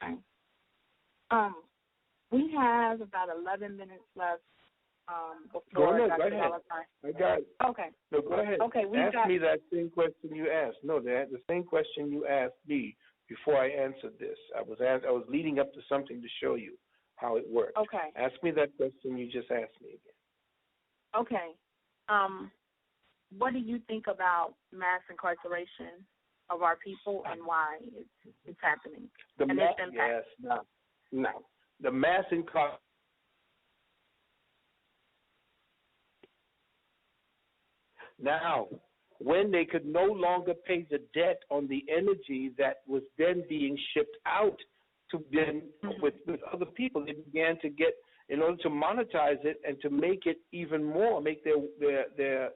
Okay. We have about 11 minutes left before Dr. Valentine. I got it. Okay. No, go ahead. Okay, Ask me that same question you asked. No, the same question you asked me before I answered this. I was leading up to something to show you how it works. Okay. Ask me that question you just asked me again. Okay. What do you think about mass incarceration of our people and why it's happening? Its impact? Yes, no. The mass incarceration. Now, when they could no longer pay the debt on the energy that was then being shipped out to then with other people, they began to get, in order to monetize it and to make it even more, make their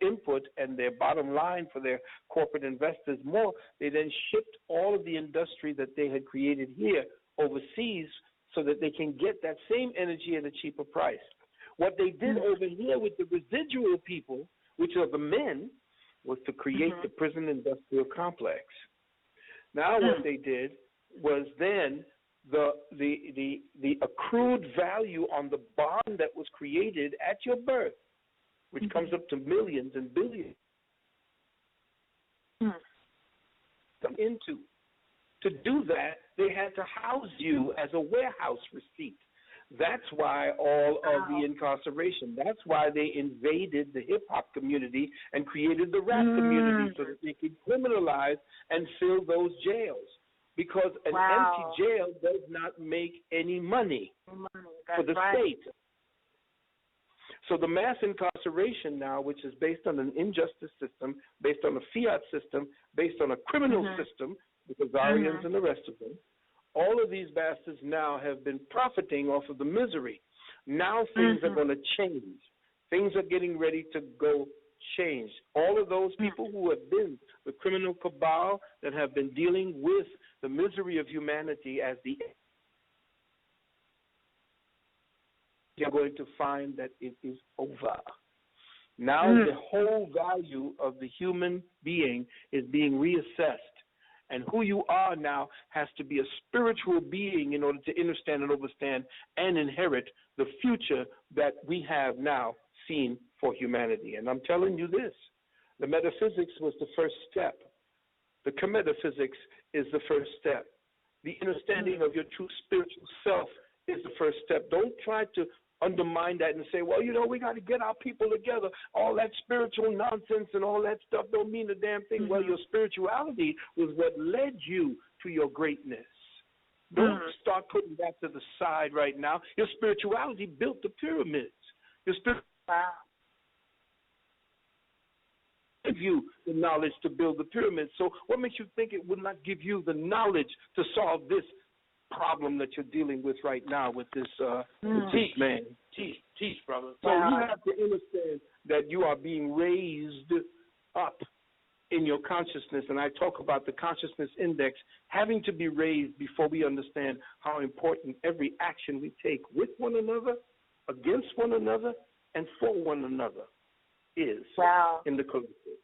input and their bottom line for their corporate investors more, they then shipped all of the industry that they had created here overseas so that they can get that same energy at a cheaper price. What they did over here with the residual people, which are the men, was to create the prison industrial complex. Now what they did was then the accrued value on the bond that was created at your birth, which comes up to millions and billions, into. To do that, they had to house you as a warehouse receipt. That's why all of the incarceration. That's why they invaded the hip-hop community and created the rap community so that they could criminalize and fill those jails. Because an empty jail does not make any money for the state. So the mass incarceration now, which is based on an injustice system, based on a fiat system, based on a criminal system, the Khazarians and the rest of them, all of these bastards now have been profiting off of the misery. Now things are going to change. Things are getting ready to go change. All of those people who have been the criminal cabal that have been dealing with the misery of humanity as you're going to find that it is over. Now the whole value of the human being is being reassessed. And who you are now has to be a spiritual being in order to understand and overstand and inherit the future that we have now seen for humanity. And I'm telling you this, the metaphysics was the first step. The metaphysics is the first step. The understanding of your true spiritual self is the first step. Don't try to undermine that and say, well, you know, we got to get our people together. All that spiritual nonsense and all that stuff don't mean a damn thing. Well, your spirituality was what led you to your greatness. Don't start putting that to the side right now. Your spirituality built the pyramids. Your give you the knowledge to build the pyramids. So what makes you think it would not give you the knowledge to solve this problem that you're dealing with right now with this teach, man. Teach, brother. So you have to understand that you are being raised up in your consciousness, and I talk about the consciousness index having to be raised before we understand how important every action we take with one another, against one another, and for one another is in the collective.